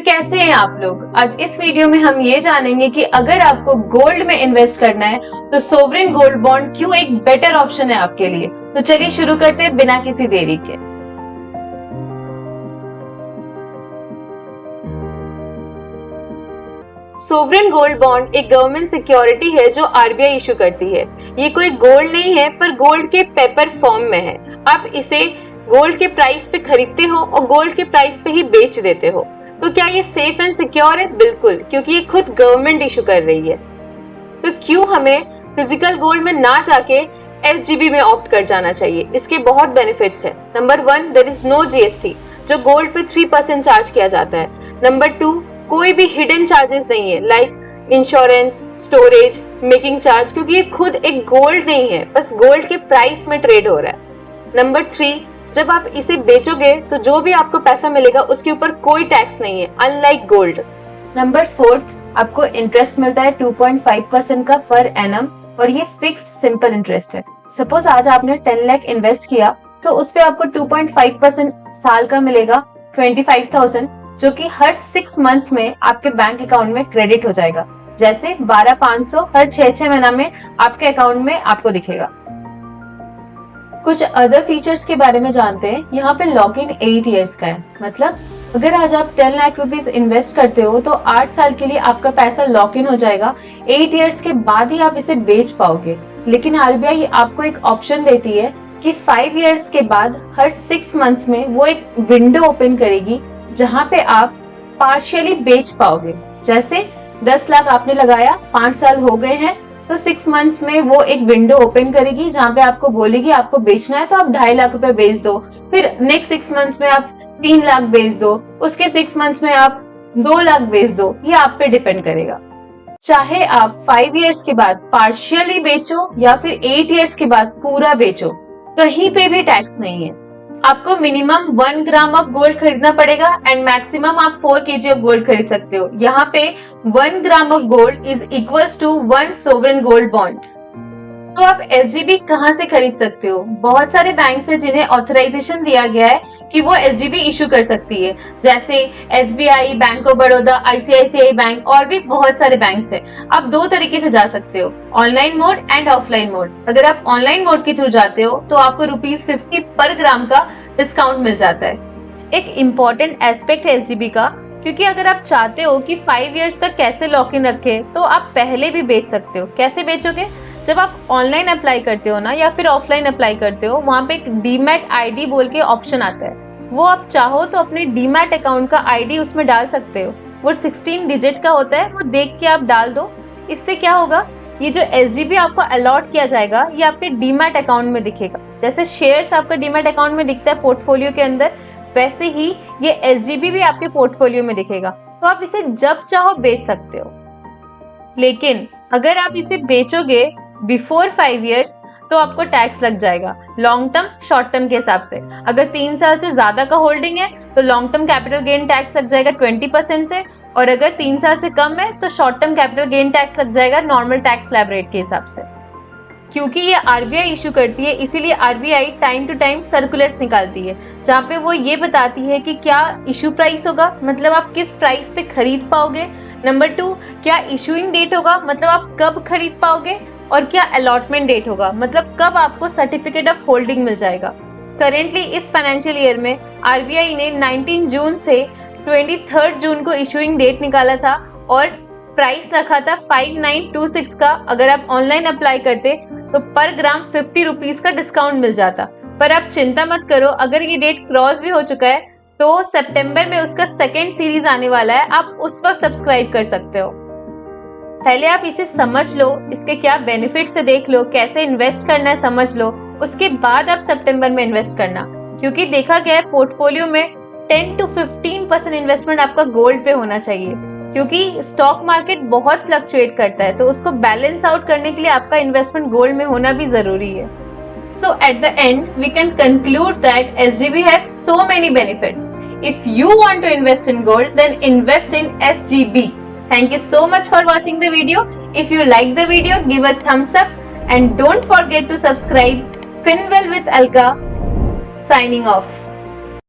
कैसे हैं आप लोग। आज इस वीडियो में हम ये जानेंगे कि अगर आपको गोल्ड में इन्वेस्ट करना है तो सोवरेन गोल्ड बॉन्ड क्यों एक बेटर ऑप्शन है आपके लिए। तो चलिए शुरू करते हैं बिना किसी देरी के। सोवरेन गोल्ड बॉन्ड एक गवर्नमेंट सिक्योरिटी है जो आरबीआई इशू करती है। ये कोई गोल्ड नहीं है पर गोल्ड के पेपर फॉर्म में है। आप इसे गोल्ड के प्राइस पे खरीदते हो और गोल्ड के प्राइस पे ही बेच देते हो। तो क्या ये सेफ एंड सिक्योर है? बिल्कुल, क्योंकि ये खुद गवर्नमेंट इशू कर रही है। तो क्यों हमें फिजिकल गोल्ड में ना जाके एसजीबी में ऑप्ट कर जाना चाहिए? इसके बहुत बेनिफिट्स है। Number 1, there is no GST, जो गोल्ड पे 3% चार्ज किया जाता है। नंबर 2, कोई भी हिडन चार्जेस नहीं है like insurance, storage, making charge, क्योंकि ये खुद एक गोल्ड नहीं है, बस गोल्ड के प्राइस में ट्रेड हो रहा है। नंबर 3, जब आप इसे बेचोगे तो जो भी आपको पैसा मिलेगा उसके ऊपर कोई टैक्स नहीं है, अनलाइक गोल्ड। नंबर 4, आपको इंटरेस्ट मिलता है 2.5% का पर एनम और ये फिक्स्ड सिंपल इंटरेस्ट है। सपोज आज आपने 10 लाख इन्वेस्ट किया तो उस पे आपको 2.5% साल का मिलेगा 25,000, जो कि हर 6 मंथ्स में आपके बैंक अकाउंट में क्रेडिट हो जाएगा। जैसे 12,500 हर 6 महीना में आपके अकाउंट में आपको दिखेगा। कुछ अदर फीचर्स के बारे में जानते हैं। यहाँ पे लॉक इन 8 इयर्स का है, मतलब अगर आज आप 10 लाख रुपीस इन्वेस्ट करते हो तो 8 साल के लिए आपका पैसा लॉक इन हो जाएगा। 8 इयर्स के बाद ही आप इसे बेच पाओगे। लेकिन आरबीआई आपको एक ऑप्शन देती है कि 5 इयर्स के बाद हर 6 मंथ्स में वो एक विंडो ओपन करेगी जहाँ पे आप पार्शियली बेच पाओगे। जैसे 10 लाख आपने लगाया, 5 साल हो गए हैं, तो 6 मंथ्स में वो एक विंडो ओपन करेगी जहाँ पे आपको बोलेगी आपको बेचना है तो आप 2.5 लाख रुपए बेच दो। फिर नेक्स्ट 6 मंथ्स में आप 3 लाख बेच दो, उसके 6 मंथ्स में आप 2 लाख बेच दो। ये आप पे डिपेंड करेगा। चाहे आप 5 इयर्स के बाद पार्शियली बेचो या फिर 8 इयर्स के बाद पूरा बेचो, कहीं पे भी टैक्स नहीं है। आपको मिनिमम 1 ग्राम ऑफ गोल्ड खरीदना पड़ेगा एंड मैक्सिमम आप 4 kg ऑफ गोल्ड खरीद सकते हो। यहाँ पे 1 gram of gold is equals to 1 sovereign gold bond. तो आप एसजीबी कहाँ से खरीद सकते हो? बहुत सारे बैंक है जिन्हें ऑथराइजेशन दिया गया है कि वो एसजीबी इशू कर सकती है, जैसे SBI, bank of Baroda, ICICI bank और भी बहुत सारे बैंक है। आप 2 तरीके से जा सकते हो, online mode and offline mode. अगर आप ऑनलाइन मोड के थ्रू जाते हो तो आपको ₹50 पर ग्राम का डिस्काउंट मिल जाता है। एक इम्पोर्टेंट एस्पेक्ट है एसजीबी का, क्योंकि अगर आप चाहते हो कि 5 इयर्स तक कैसे लॉक इन रखे तो आप पहले भी बेच सकते हो। कैसे बेचोगे? जब आप ऑनलाइन अप्लाई करते हो ना या फिर ऑफलाइन अप्लाई करते हो, वहाँ पे एक डीमैट आईडी बोल के ऑप्शन आता है। वो आप चाहो तो अपने डीमैट अकाउंट का आईडी उसमें डाल सकते हो। वो 16 डिजिट का होता है, वो देख के आप डाल दो। इससे क्या होगा, ये जो एसजीबी आपको अलॉट किया जाएगा ये आपके डीमैट अकाउंट में दिखेगा। जैसे शेयर्स आपका डीमैट अकाउंट में दिखता है पोर्टफोलियो के अंदर, वैसे ही ये एसजीबी भी आपके पोर्टफोलियो में दिखेगा। तो आप इसे जब चाहो बेच सकते हो। लेकिन अगर आप इसे बेचोगे बिफोर 5 इयर्स तो आपको टैक्स लग जाएगा, लॉन्ग टर्म शॉर्ट टर्म के हिसाब से। अगर 3 साल से ज्यादा का होल्डिंग है तो long term capital gain tax लग जाएगा 20% से, और अगर 3 साल से कम है तो short term capital gain tax लग जाएगा नॉर्मल टैक्स स्लैब रेट के हिसाब से। क्योंकि ये आरबीआई इशू करती है, इसीलिए RBI time to time circulars निकालती है जहाँ पे वो ये बताती है कि क्या इशू प्राइस होगा, मतलब आप किस प्राइस पे खरीद पाओगे। नंबर 2, क्या इशूइंग डेट होगा, मतलब आप कब खरीद पाओगे, और क्या अलॉटमेंट डेट होगा, मतलब कब आपको सर्टिफिकेट ऑफ होल्डिंग मिल जाएगा। करेंटली इस फाइनेंशियल ईयर में आरबीआई ने 19 जून से 23 जून को इशूइंग डेट निकाला था और प्राइस रखा था 5926 का। अगर आप ऑनलाइन अप्लाई करते तो पर ग्राम 50 रुपीज का डिस्काउंट मिल जाता। पर आप चिंता मत करो, अगर ये डेट क्रॉस भी हो चुका है तो सितंबर में उसका 2nd सीरीज आने वाला है, आप उस वक्त सब्सक्राइब कर सकते हो। पहले आप इसे समझ लो, इसके क्या बेनिफिट्स है देख लो, कैसे इन्वेस्ट करना है समझ लो, उसके बाद आप सितंबर में इन्वेस्ट करना। क्योंकि देखा गया है पोर्टफोलियो में 10 to 15% इन्वेस्टमेंट आपका गोल्ड पे होना चाहिए, क्योंकि स्टॉक मार्केट बहुत फ्लक्चुएट करता है, तो उसको बैलेंस आउट करने के लिए आपका इन्वेस्टमेंट गोल्ड में होना भी जरूरी है। So at the end, we can conclude that SGB has so many benefits. If you want to invest in gold, then invest in SGB. Thank you so much for watching the video. If you like the video, give a thumbs up and don't forget to subscribe. Finwell with Alka signing off.